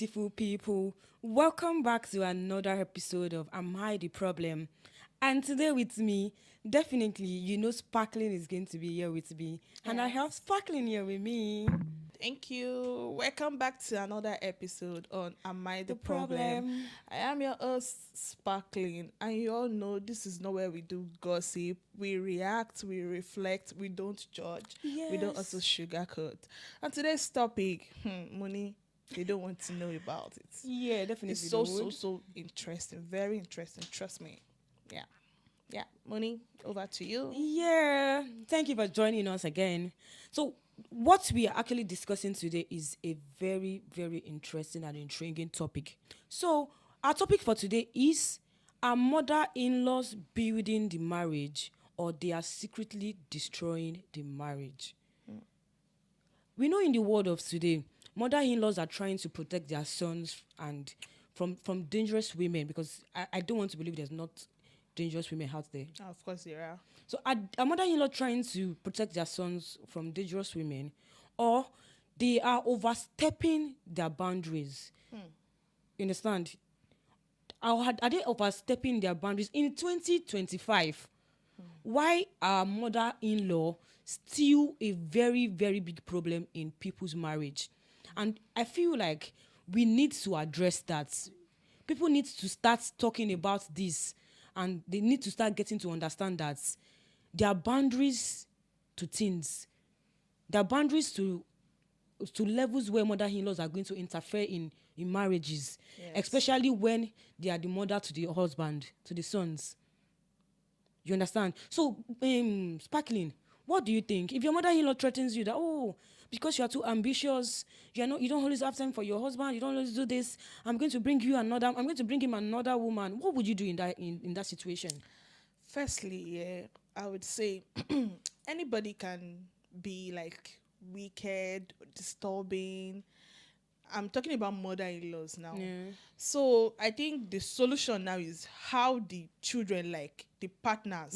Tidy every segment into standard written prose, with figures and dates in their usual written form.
beautiful people. Welcome back to another episode of Am I the Problem? And today with me, definitely, Sparkling is going to be here with me. And I have Sparkling here with me. Thank you. Welcome back to another episode on Am I the Problem? I am your host, Sparkling, and you all know this is not where we do gossip. We react, we reflect, we don't judge, we don't also sugarcoat. And today's topic, money, they don't want to know about it. Yeah, definitely. It's so interesting, very interesting. Trust me. Yeah. Money, over to you. Yeah, thank you for joining us again. So, what we are actually discussing today is a very, very interesting and intriguing topic. So, our topic for today is: are mother-in-laws building the marriage, or they are secretly destroying the marriage? We know in the world of today, mother-in-laws are trying to protect their sons and from dangerous women, because I don't want to believe there's not dangerous women out there. Oh, of course there are. So are mother-in-law trying to protect their sons from dangerous women, or they are overstepping their boundaries? You understand? Are they overstepping their boundaries in 2025? Why are mother-in-law still a very, very big problem in people's marriage? And I feel like we need to address that. People need to start talking about this, and they need to start getting to understand that there are boundaries to things. There are boundaries to levels where mother-in-laws are going to interfere in marriages, especially when they are the mother to the husband, to the sons. You understand? So, Sparkling, what do you think? If your mother-in-law threatens you that, because you are too ambitious, you don't always have time for your husband, you don't always do this, I'm going to bring him another woman, what would you do in that situation? Firstly, I would say anybody can be like wicked, disturbing. I'm talking about mother-in-laws now. Yeah. So I think the solution now is how the children, like the partners,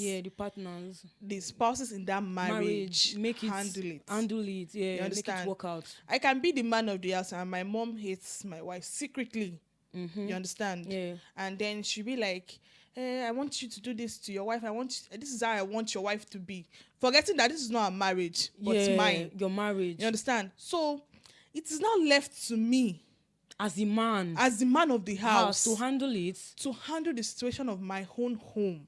the spouses in that marriage handle it. Yeah, you understand? Make it work out. I can be the man of the house and my mom hates my wife secretly. You understand? Yeah. And then she'll be like, I want you to do this to your wife. This is how I want your wife to be. Forgetting that this is not a marriage, but mine. Your marriage. You understand? So it is not left to me as the man of the house to handle the situation of my own home.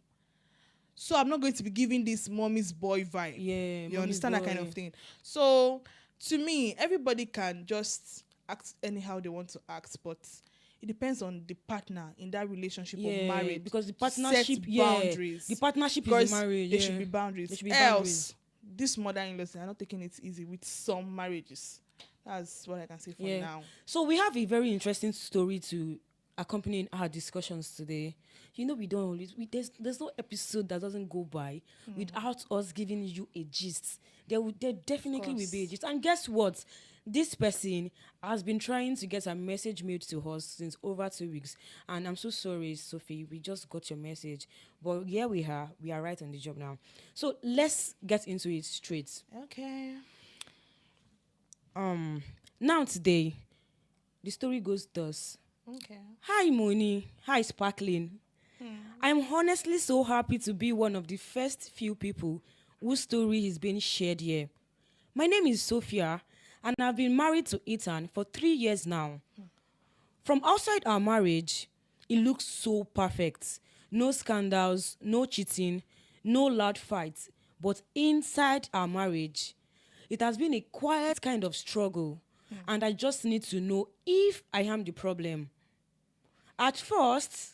So I'm not going to be giving this mommy's boy vibe. Yeah, you understand that kind of thing. So to me, everybody can just act anyhow they want to act, but it depends on the partner in that relationship of marriage. Because the partnership, boundaries. The partnership is the marriage. There should be boundaries. Else, these mother-in-laws are not taking it easy with some marriages. That's what I can say for now. So we have a very interesting story to accompany our discussions today. We don't always there's no episode that doesn't go by without us giving you a gist. There definitely will be a gist. And guess what? This person has been trying to get a message made to us since over 2 weeks. And I'm so sorry, Sophie, we just got your message. But here we are right on the job now. So let's get into it straight. Okay. Now today, the story goes thus. Okay. Hi, Moni. Hi, Sparkling. I'm honestly so happy to be one of the first few people whose story is being shared here. My name is Sophia, and I've been married to Ethan for 3 years now. From outside our marriage, it looks so perfect. No scandals, no cheating, no loud fights. But inside our marriage, it has been a quiet kind of struggle, and I just need to know if I am the problem. At first,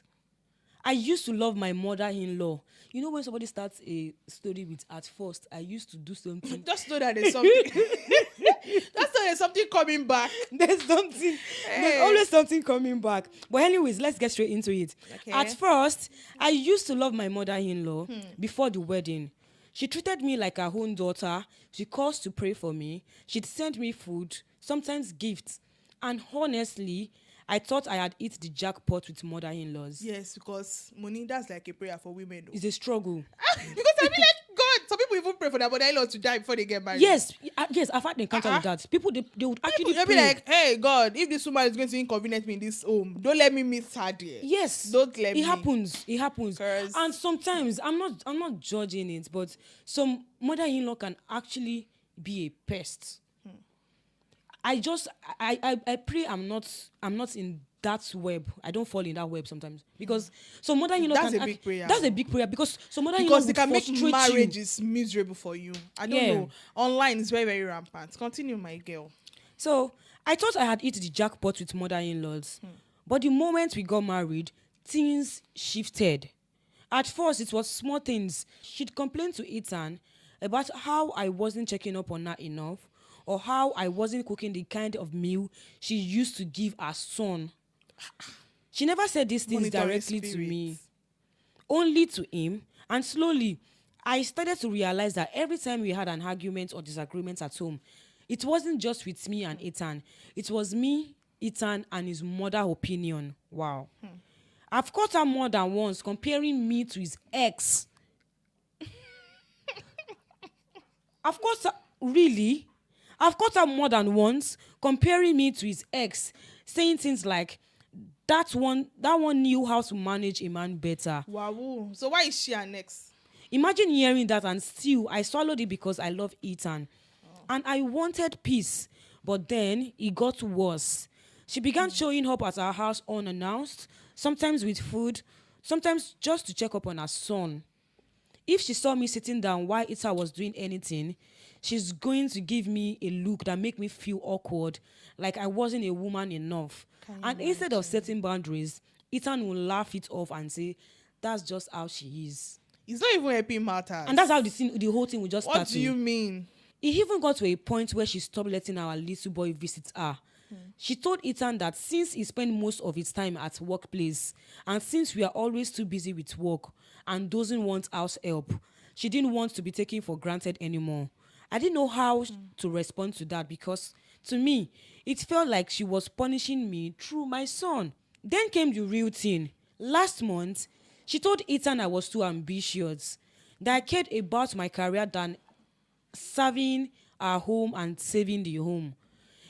I used to love my mother-in-law. You know when somebody starts a story with "at first, I used to do something." Just know that there's something. Just know there's something coming back. There's always something coming back. But anyways, let's get straight into it. Okay. At first, I used to love my mother-in-law before the wedding. She treated me like her own daughter. She calls to pray for me. She'd send me food, sometimes gifts. And honestly, I thought I had hit the jackpot with mother-in-laws. Yes, because money, that's like a prayer for women. Though. It's a struggle. Because I feel like God, some people even pray for their mother-in-law to die before they get married. Yes, yes, I've had an encounter with that. People, they would actually They'll pray. be like, hey, God, if this woman is going to inconvenience me in this home, don't let me miss her there. Yes, Don't let me. It happens. And sometimes I'm not judging it, but some mother-in-law can actually be a pest. I pray I'm not in that web. I don't fall in that web sometimes, because some mother-in-law That's a big prayer. That's a big prayer, because some mother-in-law Because they can make marriages miserable for you. I don't Yeah. know. Online is very, very rampant. Continue, my girl. So I thought I had hit the jackpot with mother-in-laws. But the moment we got married, things shifted. At first, it was small things. She'd complain to Ethan about how I wasn't checking up on her enough, or how I wasn't cooking the kind of meal she used to give her son. She never said these things Monitoring directly to spirits. me, only to him. And slowly, I started to realize that every time we had an argument or disagreement at home, it wasn't just with me and Ethan. It was me, Ethan, and his mother opinion. Wow. I've caught her more than once comparing me to his ex. Of course, really? I've caught her more than once comparing me to his ex, saying things like, that one knew how to manage a man better. Wow. So why is she an ex? Imagine hearing that, and still I swallowed it because I love Ethan. And I wanted peace, but then it got worse. She began showing up at our house unannounced, sometimes with food, sometimes just to check up on her son. If she saw me sitting down while Ita was doing anything, she's going to give me a look that make me feel awkward, like I wasn't a woman enough. And instead of setting boundaries, Ethan will laugh it off and say, that's just how she is. It's not even helping matters. And that's how the whole thing will just start. What do you mean? It even got to a point where she stopped letting our little boy visit her. She told Ethan that since he spent most of his time at workplace, and since we are always too busy with work and doesn't want house help, she didn't want to be taken for granted anymore. I didn't know how to respond to that, because to me, it felt like she was punishing me through my son. Then came the real thing. Last month, she told Ethan I was too ambitious, that I cared about my career than serving our home and saving the home.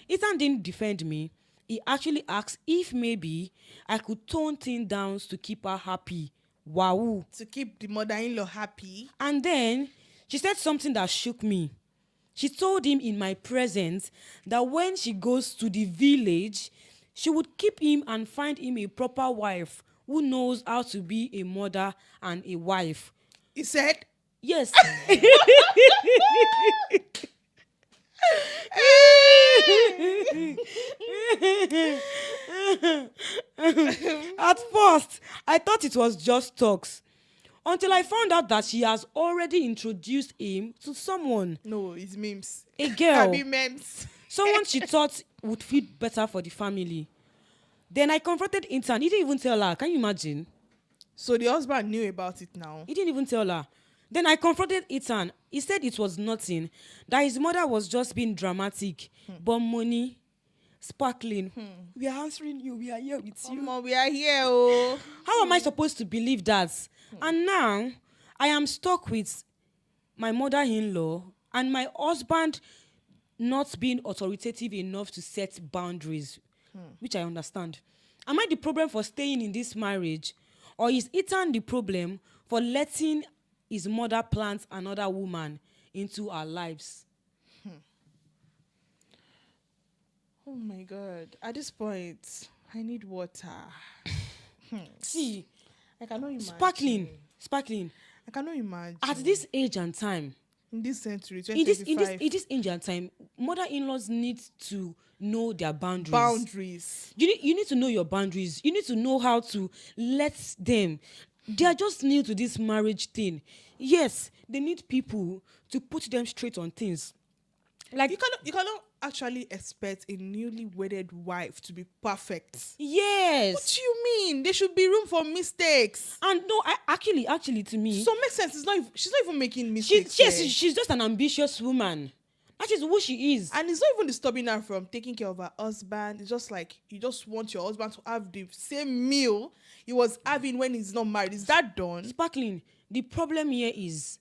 Ethan didn't defend me. He actually asked if maybe I could tone things down to keep her happy. Wow. To keep the mother-in-law happy. And then she said something that shook me. She told him in my presence that when she goes to the village, she would keep him and find him a proper wife who knows how to be a mother and a wife. He said, yes. At first, I thought it was just talks, until I found out that she has already introduced him to someone. no, it's memes. A girl. Happy memes. Someone she thought would fit better for the family. Then I confronted Ethan. He didn't even tell her. Can you imagine? So the husband knew about it now. He didn't even tell her. Then I confronted Ethan. He said it was nothing, that his mother was just being dramatic. But money, sparkling. We are answering you. We are here with you. Mama, we are here, oh. How am I supposed to believe that? And now I am stuck with my mother-in-law and my husband not being authoritative enough to set boundaries, which I understand. Am I the problem for staying in this marriage? Or is Ethan the problem for letting his mother plant another woman into our lives? Oh my God. At this point, I need water. See, I cannot imagine. sparkling. I cannot imagine. At this age and time, in this century, in this 2025. age and time, mother-in-laws need to know their boundaries. Boundaries. You need to know your boundaries. You need to know how to let them. They are just new to this marriage thing. Yes, they need people to put them straight on things. Like You cannot actually expect a newly wedded wife to be perfect. yes. What do you mean? There should be room for mistakes. And no, actually, to me, So it makes sense. She's not even making mistakes. she's just an ambitious woman. That is who she is. And it's not even disturbing her from taking care of her husband. It's just like you just want your husband to have the same meal he was having when he's not married. Is that done? Sparkling. The problem here is,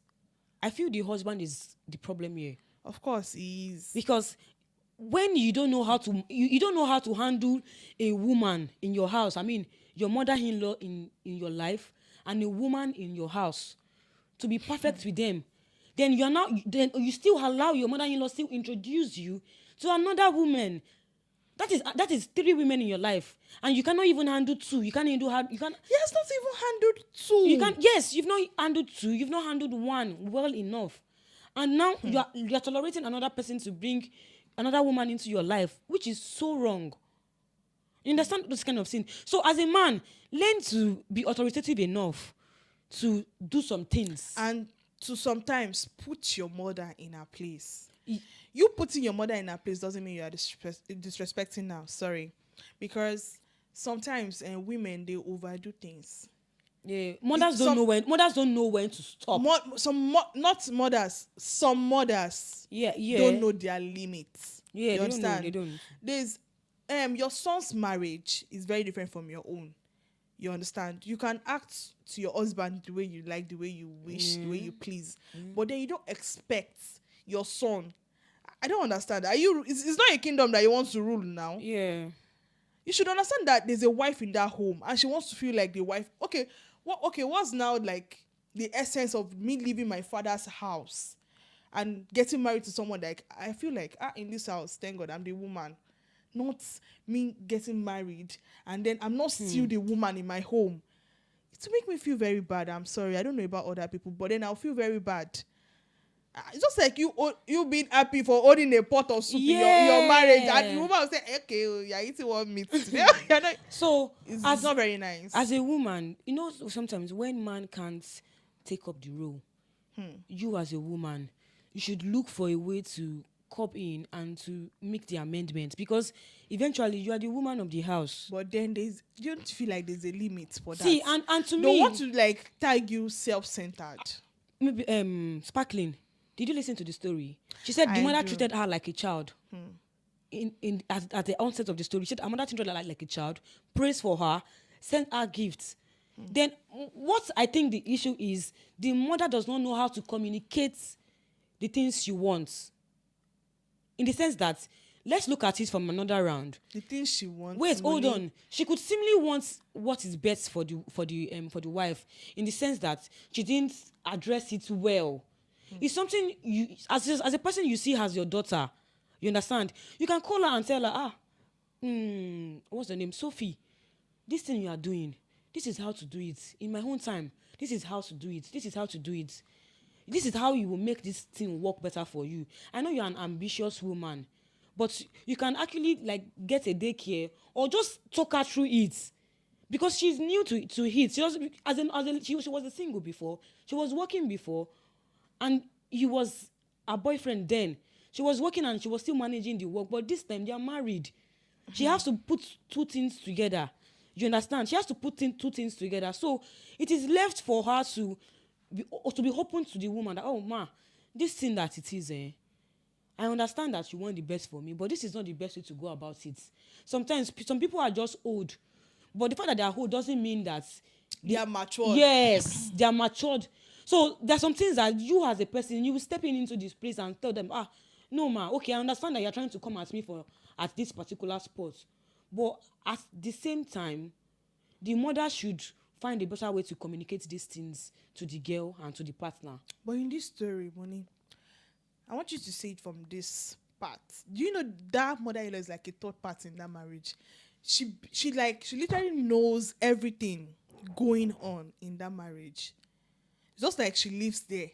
I feel the husband is the problem here. Of course, he is. Because when you don't know how to you don't know how to handle a woman in your house, I mean your mother-in-law in your life and a woman in your house, to be perfect with them, then you still allow your mother-in-law still introduce you to another woman. That is 3 women in your life, and you cannot even handle 2. You can't even you can. He has not even handled 2. You can. Yes, you've not handled 2. You've not handled 1 well enough, and now you're tolerating another person to bring another woman into your life, which is so wrong. You understand this kind of thing? So as a man, learn to be authoritative enough to do some things, and to sometimes put your mother in her place. You putting your mother in her place doesn't mean you are disrespecting now. Sorry, because sometimes women, they overdo things. Yeah, mothers don't know when to stop. Not mothers. Some mothers, don't know their limits. Yeah, you understand? They don't. There's your son's marriage is very different from your own. You understand? You can act to your husband the way you like, the way you wish, the way you please, but then you don't expect your son. I don't understand. It's not a kingdom that you want to rule now. Yeah. You should understand that there's a wife in that home and she wants to feel like the wife. Okay, what's now like the essence of me leaving my father's house and getting married to someone like I feel like in this house, thank God, I'm the woman. Not me getting married and then I'm not still the woman in my home. It will make me feel very bad. I'm sorry. I don't know about other people, but then I'll feel very bad. It's just like you being happy for holding a pot of soup in your marriage, and the woman will say, "Okay, you're eating one meat today." So it's not very nice. As a woman, sometimes when man can't take up the role, you as a woman, you should look for a way to come in and to make the amendments, because eventually you are the woman of the house. But then you don't feel like there's a limit for that. See, and to me, they want to like tag you self-centered. Maybe Sparkling. Did you listen to the story? She said the mother treated her like a child. At the onset of the story, she said her mother treated her like a child, praised for her, sent her gifts. Then what I think the issue is, the mother does not know how to communicate the things she wants. In the sense that, let's look at it from another round. The things she wants. Wait, hold on. She could simply want what is best for the wife, in the sense that she didn't address it well. It's something you, as a person you see as your daughter, you understand? You can call her and tell her, what's the name? Sophie, this thing you are doing, this is how to do it. In my own time, this is how to do it. This is how to do it. This is how you will make this thing work better for you. I know you're an ambitious woman, but you can actually like get a daycare or just talk her through it. Because she's new to it. She was a single before. She was working before. And he was a boyfriend then. She was working and she was still managing the work. But this time, they are married. She has to put 2 things together. You understand? She has to put 2 things together. So it is left for her to be open to the woman. That, oh, ma, this thing that it is, I understand that you want the best for me, but this is not the best way to go about it. Sometimes, some people are just old. But the fact that they are old doesn't mean that they are matured. Yes, they are matured. So there are some things that you as a person, you will step into this place and tell them, no ma, okay, I understand that you're trying to come at me at this particular spot. But at the same time, the mother should find a better way to communicate these things to the girl and to the partner. But in this story, Moni, I want you to say it from this part. Do you know that mother-in-law is like a third party in that marriage? She literally knows everything going on in that marriage. Just like she lives there.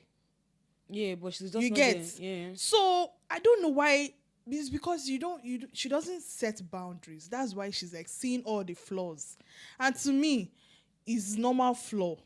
Yeah, but she's just you not get there. Yeah. So I don't know why. It's because she doesn't set boundaries. That's why she's like seeing all the flaws. And to me, it's normal flaw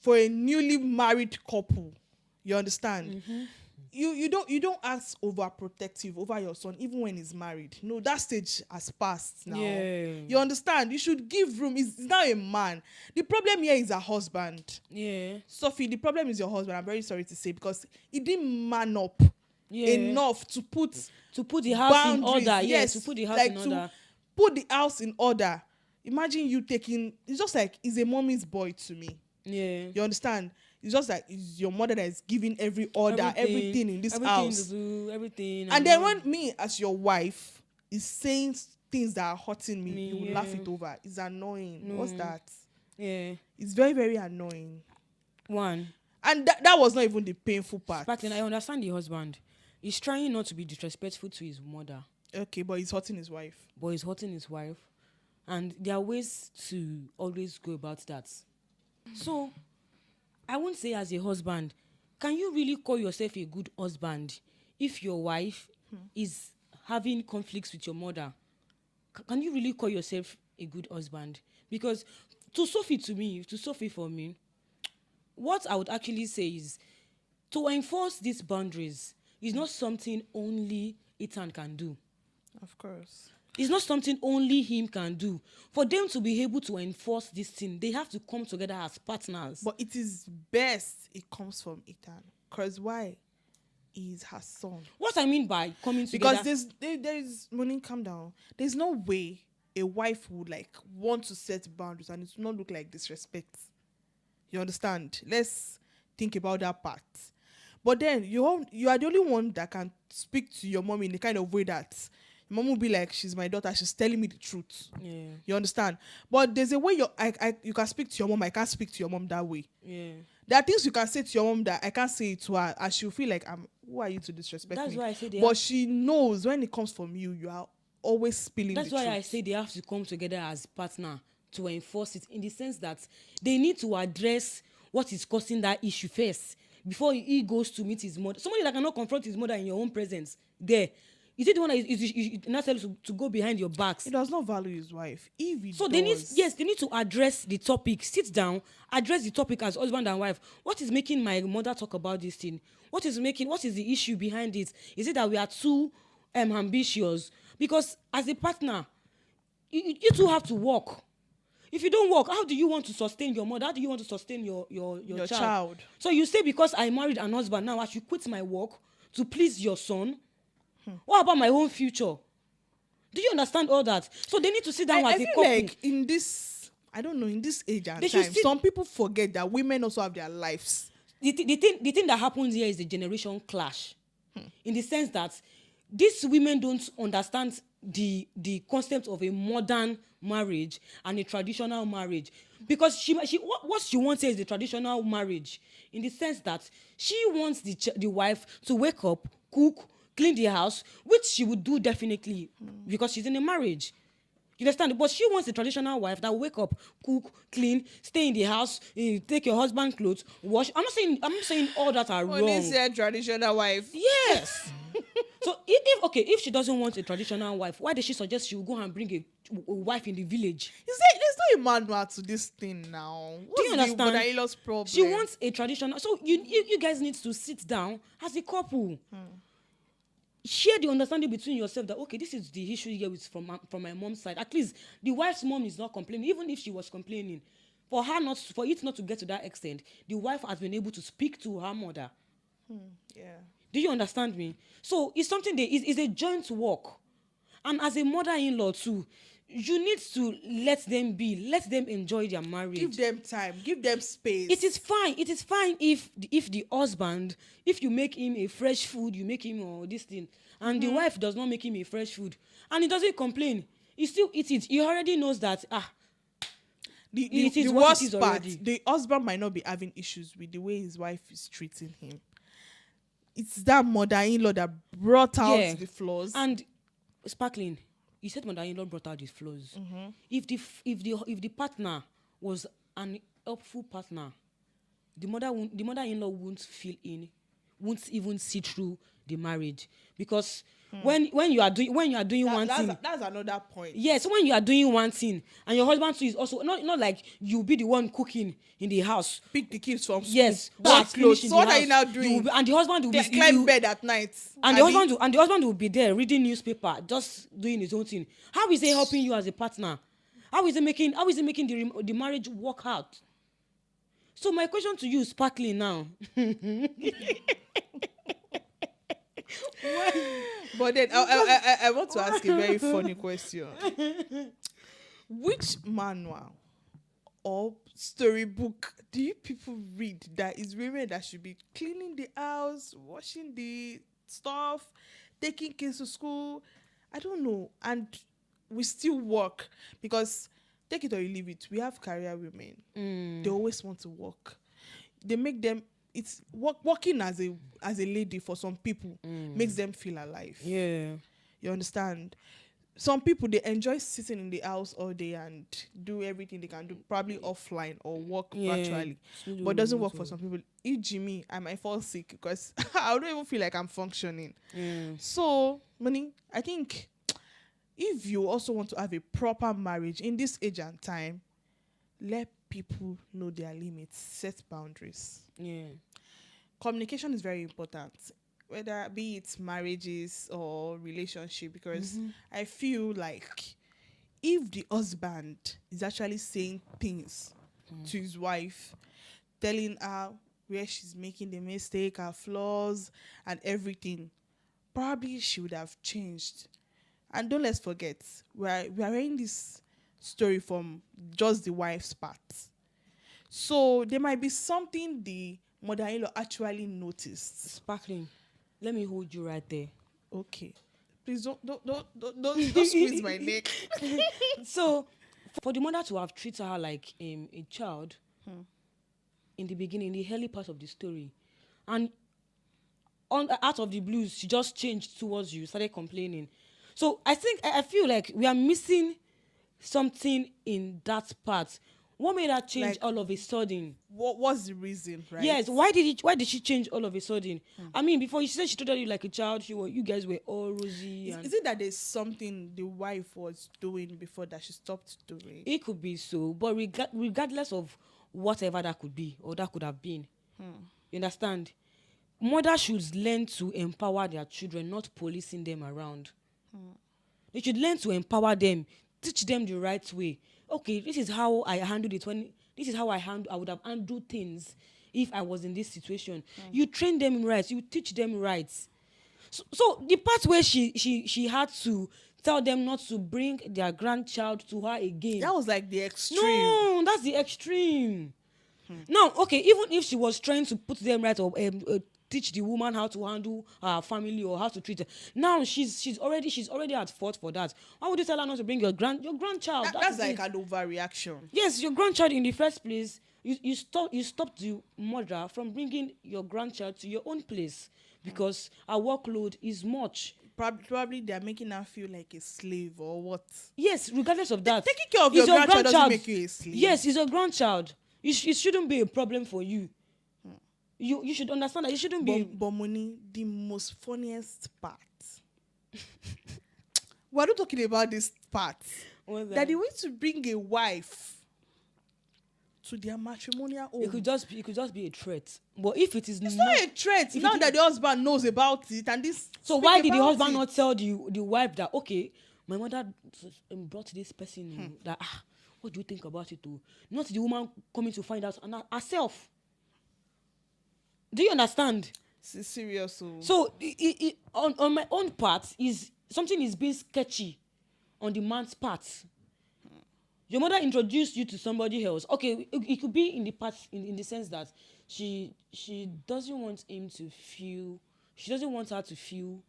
for a newly married couple. You understand? Mm-hmm. You don't act overprotective over your son even when he's married. No, that stage has passed now. Yeah. You understand? You should give room. He's now a man. The problem here is her husband. Yeah. Sophie, the problem is your husband. I'm very sorry to say, because he didn't man up enough to put the house boundaries. in order. Yes, to put the house like in order. Put the house in order. Imagine you taking. It's just like he's a mommy's boy to me. Yeah. You understand? It's just like it's your mother that is giving every order, everything in this house. To do, everything. And then when me as your wife is saying things that are hurting me, you yeah. laugh it over. It's annoying. No. What's that? Yeah. It's very, very annoying. One. And that was not even the painful part. Sparkling, I understand the husband. He's trying not to be disrespectful to his mother. Okay, but he's hurting his wife. But he's hurting his wife. And there are ways to always go about that. So, I won't say as a husband, can you really call yourself a good husband if your wife is having conflicts with your mother? Can you really call yourself a good husband? Because to Sophie for me, what I would actually say is to enforce these boundaries is not something only Ethan can do. Of course. It's not something only him can do. For them to be able to enforce this thing, they have to come together as partners. But it is best it comes from Ethan. Because why? He's her son. What I mean by coming together... Because there's Monique, calm down. There's no way a wife would like want to set boundaries and it will not look like disrespect. You understand? Let's think about that part. But then you are the only one that can speak to your mom in the kind of way that mom will be like, she's my daughter, she's telling me the truth. Yeah. You understand? But there's a way you can speak to your mom. I can't speak to your mom that way. Yeah. There are things you can say to your mom that I can't say it to her, and she'll feel like, who are you to disrespect me? That's why I say but she knows when it comes from you, you are always spilling the truth. That's why I say they have to come together as partner to enforce it, in the sense that they need to address what is causing that issue first before he goes to meet his mother. Somebody that cannot confront his mother in your own presence, there. Is it the one that is not tell to go behind your backs? He does not value his wife. They need to address the topic. Sit down, address the topic as husband and wife. What is making my mother talk about this thing? What is the issue behind it? Is it that we are too ambitious? Because as a partner, you two have to work. If you don't work, how do you want to sustain your mother? How do you want to sustain your child? So you say, because I married an husband, now I should quit my work to please your son? What about my own future? Do you understand all that? So they need to sit down as a couple. Like in this age and time, some people forget that women also have their lives. The thing that happens here is the generation clash. In the sense that these women don't understand the concept of a modern marriage and a traditional marriage. Because what she wants here is the traditional marriage, in the sense that she wants the wife to wake up, cook, clean the house, which she would do definitely because she's in a marriage. You understand? But she wants a traditional wife that will wake up, cook, clean, stay in the house, take your husband's clothes, wash. I'm not saying all that are wrong. When you say traditional wife. Yes. So if she doesn't want a traditional wife, why does she suggest she will go and bring a wife in the village? You say there's no manual to this thing now. Do you understand? Mother Inlaws problem? She wants a traditional. So you guys need to sit down as a couple. Share the understanding between yourself that, okay, this is the issue here from my mom's side. At least the wife's mom is not complaining. Even if she was complaining, for it not to get to that extent, the wife has been able to speak to her mother. Yeah. Do you understand me? So it's something it's a joint work. And as a mother-in-law too, you need to let them enjoy their marriage. Give them time, give them space. It is fine if the husband, if you make him a fresh food, you make him or this thing, and the wife does not make him a fresh food, and he doesn't complain, he still eats it. He already knows that the worst part, the husband might not be having issues with the way his wife is treating him. It's that mother-in-law that brought out the flaws. And Sparkling, you said mother-in-law brought out the flaws. If the partner was an helpful partner, the mother-in-law won't even see through the marriage, because when you are doing one thing, that's another point. Yes, when you are doing one thing and your husband too is also not like you be the one cooking in the house, pick the kids from school, yes, clothes. So what are you now doing? And the husband will climb bed at night, and the husband will be there reading newspaper, just doing his own thing. How is he helping you as a partner? How is he making the marriage work out? So my question to you, Sparkling, now. But then I want to ask a very funny question. Which manual or storybook do you people read that is women that should be cleaning the house, washing the stuff, taking kids to school? I don't know. And we still work because, take it or you leave it, we have career women. They always want to work. They make them, it's working as a lady for some people makes them feel alive. Yeah. You understand? Some people, they enjoy sitting in the house all day and do everything they can do, probably offline or work virtually. But it doesn't work for some people. E.g. me, I might fall sick because I don't even feel like I'm functioning. So, money, I think if you also want to have a proper marriage in this age and time, let people know their limits, set boundaries. Yeah. Communication is very important, whether be it marriages or relationship, because I feel like if the husband is actually saying things to his wife, telling her where she's making the mistake, her flaws and everything, probably she would have changed. And don't let's forget, we are hearing this story from just the wife's part. So there might be something the mother-in-law actually noticed. Sparkling, let me hold you right there. Okay. Please don't squeeze my neck. So, for the mother to have treated her like a child in the beginning, the early part of the story, and out of the blues, she just changed towards you, started complaining. So I feel like we are missing something in that part. What made her change all of a sudden? What's the reason, right? Yes, why did she change all of a sudden? I mean, before, she said she treated you like a child. You guys were all rosy. Is it that there's something the wife was doing before that she stopped doing? It could be so, but regardless of whatever that could be or that could have been, you understand? Mothers should learn to empower their children, not policing them around. They should learn to empower them, teach them the right way. Okay, this is how I handled it this is how I would have handled things if I was in this situation. You train them right, you teach them right. So the part where she had to tell them not to bring their grandchild to her again. That was like the extreme. No, that's the extreme. Now, okay, even if she was trying to put them right or teach the woman how to handle her family or how to treat her, now she's already at fault for that. Why would you tell her not to bring your grandchild? That's like an overreaction. Yes, your grandchild in the first place. You stopped the mother from bringing your grandchild to your own place because her workload is much. Probably they're making her feel like a slave or what? Yes, regardless of that. Taking care of your grandchild doesn't make you a slave. Yes, it's your grandchild. It shouldn't be a problem for you. You should understand that it shouldn't be. But money, the most funniest part. We're not talking about this part. That they want to bring a wife to their matrimonial home. It could just be a threat. But if it is not a threat, now that the husband knows about it and this. So why did the husband not tell the wife that, okay, my mother brought this person that what do you think about it too? Not the woman coming to find out and herself. Do you understand? It's serious. So on my own part is something is being sketchy on the man's part. Your mother introduced you to somebody else. Okay, it could be in the part in the sense that she doesn't want him to feel. She doesn't want her to feel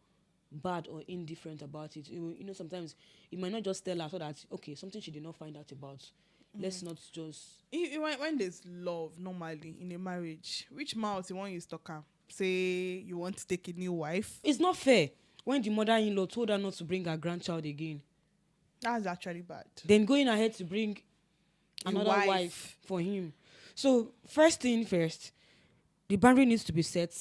bad or indifferent about it. You know, sometimes you might not just tell her so that, okay, something she did not find out about. Let's not just. When there's love, normally in a marriage, which mouth you want you to talk? Say you want to take a new wife. It's not fair when the mother-in-law told her not to bring her grandchild again. That's actually bad. Then going ahead to bring another wife for him. So first thing first, the boundary needs to be set.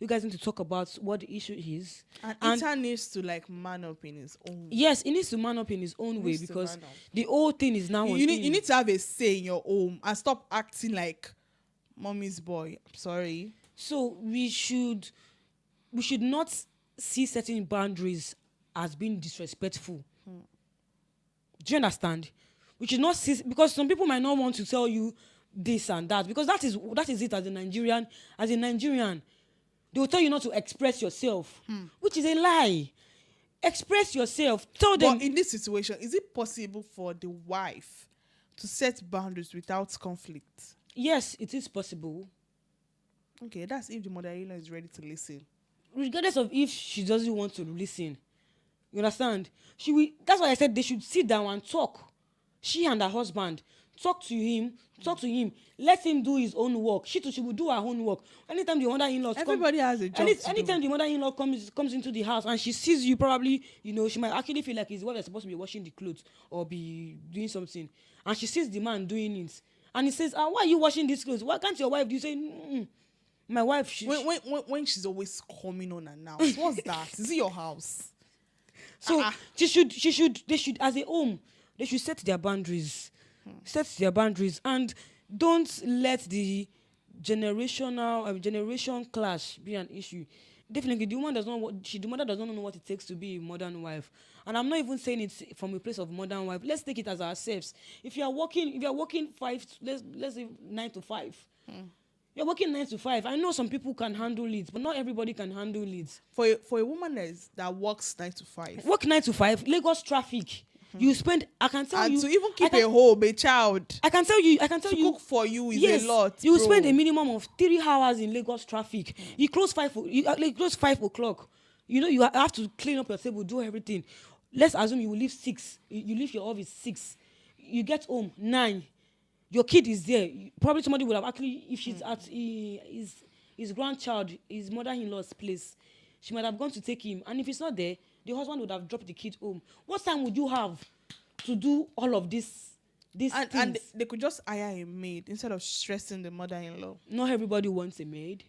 You guys need to talk about what the issue is. And Ethan needs to man up in his own way. Yes, he needs to man up in his own way because the whole thing is now on him. You need to have a say in your home and stop acting like mommy's boy. I'm sorry. So we should not see certain boundaries as being disrespectful. Do you understand? We should not see, because some people might not want to tell you this and that, because that is it as a Nigerian. As a Nigerian, they will tell you not to express yourself, which is a lie. Express yourself. Tell them. But in this situation, is it possible for the wife to set boundaries without conflict? Yes, it is possible. Okay, that's if the mother-in-law is ready to listen. Regardless of if she doesn't want to listen. You understand? That's why I said they should sit down and talk. She and her husband. Talk to him. Let him do his own work. She will do her own work. Anytime the mother-in-law Everybody has a job to do. Anytime the mother-in-law comes into the house and she sees you, probably, she might actually feel like it's what they're supposed to be washing the clothes or be doing something. And she sees the man doing it. And he says, why are you washing these clothes? Why can't your wife do? You say, my wife. When she's always coming on and now. What's that? Is it your house? So they should, as a home, they should set their boundaries. Set their boundaries and don't let the generation clash be an issue. Definitely, the mother does not know what it takes to be a modern wife. And I'm not even saying it from a place of modern wife. Let's take it as ourselves. If you are working 9 to 5. You're working 9 to 5. I know some people can handle it, but not everybody can handle it. For a woman that works 9 to 5. Work 9 to 5, Lagos traffic. You spend, I can tell you. And to even keep a home, a child. I can tell you. To cook for you is a lot. You spend a minimum of 3 hours in Lagos traffic. You close 5 o'clock. You have to clean up your table, do everything. Let's assume you will leave 6. You leave your office 6. You get home 9. Your kid is there. Probably somebody would have actually, if she's at his grandchild, his mother-in-law's place, she might have gone to take him. And if he's not there, the husband would have dropped the kid home. What time would you have to do all of these things? And they could just hire a maid instead of stressing the mother-in-law. Not everybody wants a maid.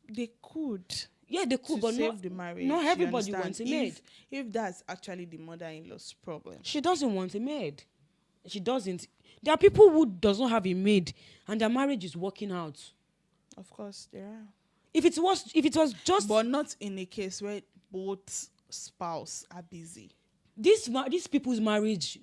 They could. Yeah, they could, but save the marriage. Not everybody wants a maid. If that's actually the mother-in-law's problem. She doesn't want a maid. She doesn't. There are people who does not have a maid and their marriage is working out. Of course, there are. If it was just, but not in a case where both spouse are busy. These people's marriage,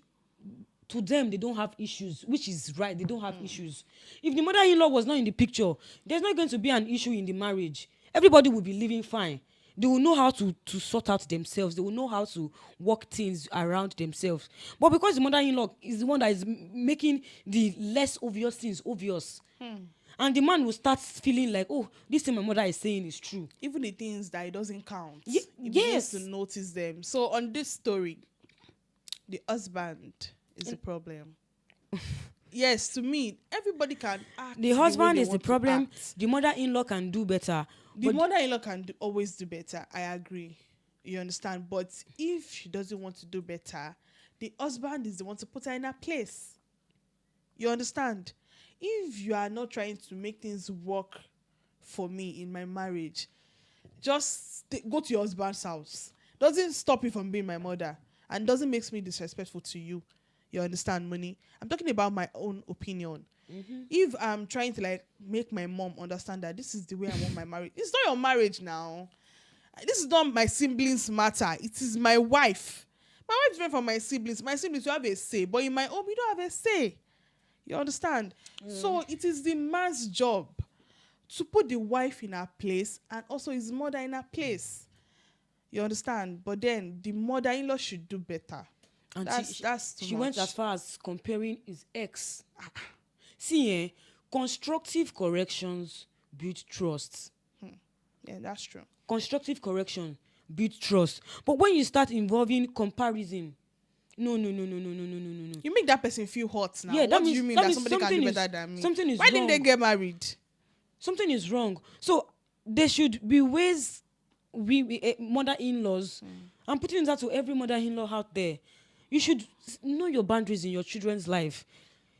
to them, they don't have issues, which is right. They don't have issues. If the mother-in-law was not in the picture, there's not going to be an issue in the marriage. Everybody will be living fine. They will know how to sort out themselves. They will know how to work things around themselves. But because the mother-in-law is the one that is making the less obvious things obvious, and the man will start feeling like, oh, this thing my mother is saying is true. Even the things that it doesn't count. Yes. He begins to notice them. So on this story, the husband is the problem. Yes, to me, everybody can act. The husband is the problem. The mother-in-law can do better. The mother-in-law can always do better. I agree. You understand? But if she doesn't want to do better, the husband is the one to put her in her place. You understand? If you are not trying to make things work for me in my marriage, just go to your husband's house. Doesn't stop you from being my mother and doesn't make me disrespectful to you. You understand, Money? I'm talking about my own opinion. If I'm trying to make my mom understand that this is the way I want my marriage, it's not your marriage now. This is not my siblings' matter. It is my wife. My wife is different from my siblings. My siblings will have a say, but in my home, we don't have a say. You understand? So it is the man's job to put the wife in her place and also his mother in her place. You understand? But then the mother-in-law should do better. And that's too she much. went as far as comparing his ex. See, constructive corrections build trust. Yeah, that's true. Constructive correction build trust. But when you start involving comparison, no. You make that person feel hot now. Yeah, what do you mean that somebody can do better than me? Something is Why wrong. didn't they get married? Something is wrong. So there should be ways mother-in-laws. I'm putting that to every mother-in-law out there. You should know your boundaries in your children's life.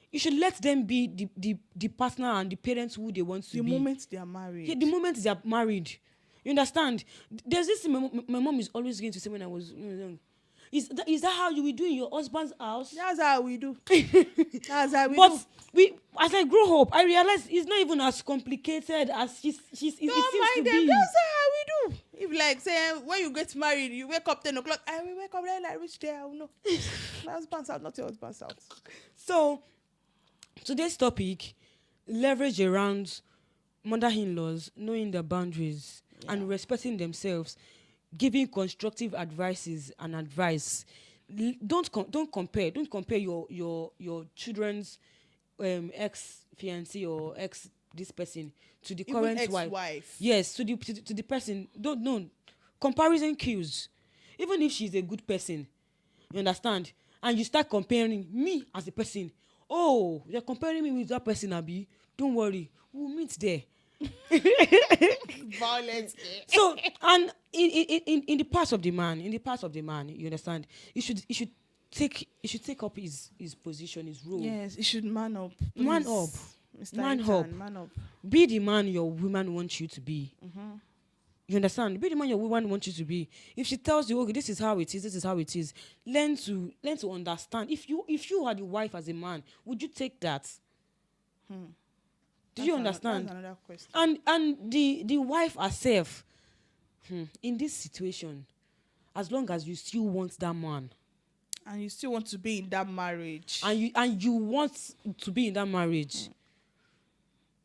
You should let them be the partner and the parents who they want to be. The moment they are married. Yeah, the moment they are married. You understand? There's this thing my mom is always going to say when I was young. Is that how you will do in your husband's house? That's how we do. That's how we do. But as I grow up, I realized it's not even as complicated as it seems to be. That's how we do. If say when you get married, you wake up 10 o'clock. I will wake up when I reach there. I will know. My husband's house, not your husband's house. So today's topic, leverage around mother-in-laws, knowing their boundaries and respecting themselves, giving constructive advice don't compare your children's ex fiancé or ex this person to the Even current ex-wife. Yes, to the person. Don't know. Comparison kills. Even if she's a good person, you understand, and you start comparing me as a person. Oh, you're comparing me with that person, Abi. Don't worry, we'll meet there. Violence. So, and in the parts of the man, you understand, he should take up his position, his role. Yes, it should man up. Man please. up. Mr. Man Ethan, up. Man up. Be the man your woman wants you to be. You understand? Be the man your woman wants you to be. If she tells you, okay, this is how it is, learn to understand. If you are the wife as a man, would you take that? Do you understand? That's another question. And the wife herself, in this situation, as long as you still want that man, And you still want to be in that marriage. and you want to be in that marriage,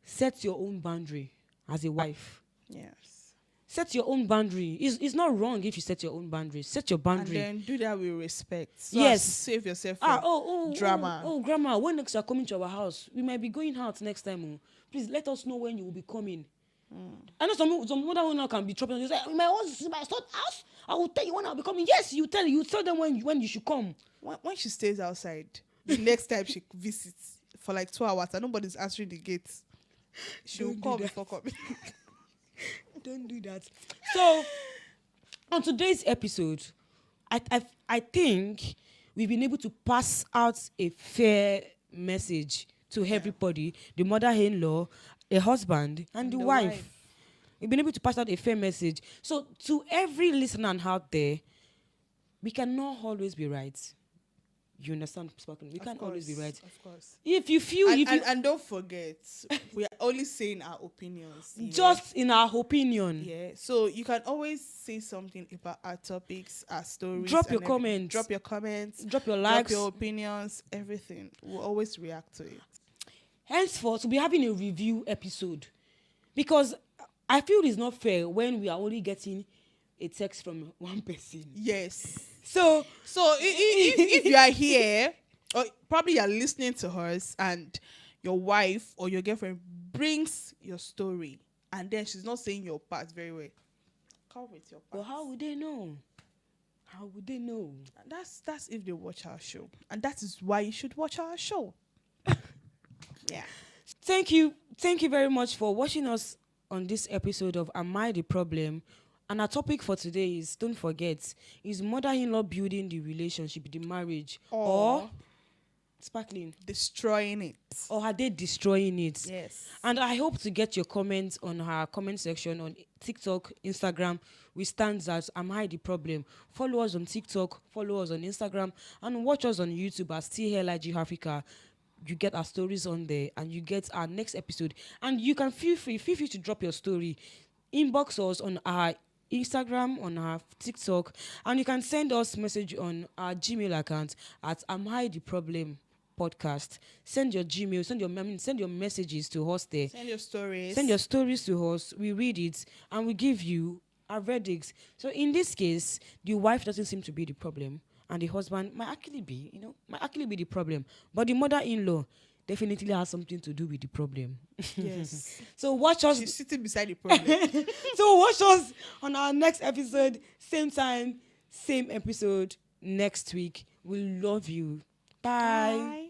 set your own boundary as a wife. Yes. Set your own boundary. It's not wrong if you set your own boundary. Set your boundary. And then do that with respect. So Yes. as to save yourself from drama. Oh, grandma, when next you are coming to our house, we might be going out next time. Oh. Please let us know when you will be coming. I know some mother now can be trouble. You say, my son house. I will tell you when I'll be coming. Yes, you tell them when you should come. When she stays outside, the next time she visits for like 2 hours and nobody's answering the gate, she will call before coming. Don't do that. So, on today's episode, I think we've been able to pass out a fair message to everybody, the mother-in-law, the husband, and the wife. We've been able to pass out a fair message. So, to every listener out there, we cannot always be right. You understand, Sparkling? We can't always be right. Of course. If you feel... And don't forget, we are only saying our opinions. Just in our opinion. Yeah. So you can always say something about our topics, our stories. Drop your comments. Drop your comments. Drop your likes. Drop your opinions. Everything. We'll always react to it. Henceforth, we'll be having a review episode. Because I feel it's not fair when we are only getting a text from one person. Yes. So if you are here, or probably you're listening to us, and your wife or your girlfriend brings your story, and then she's not saying your part very well, come with your part. But how would they know? How would they know? And that's if they watch our show, and that is why you should watch our show. Yeah. Thank you very much for watching us on this episode of Am I the Problem? And our topic for today is, don't forget, is mother-in-law building the relationship, the marriage, or Sparkling, destroying it, or are they destroying it? Yes. And I hope to get your comments on our comment section on TikTok, Instagram. We stand as Am I the Problem? Follow us on TikTok, follow us on Instagram, and watch us on YouTube as TLIG Africa. You get our stories on there, and you get our next episode. And you can feel free to drop your story. Inbox us on our Instagram, on our TikTok, and you can send us message on our Gmail account at Am I the Problem Podcast. Send your Gmail, send your messages to us there. Send your stories. Send your stories to us. We read it and we give you our verdicts. So in this case, the wife doesn't seem to be the problem, and the husband might actually be the problem. But the mother-in-law definitely has something to do with the problem. Yes. So watch us. She's sitting beside the problem. So watch us on our next episode, same time, same episode next week. We love you. Bye.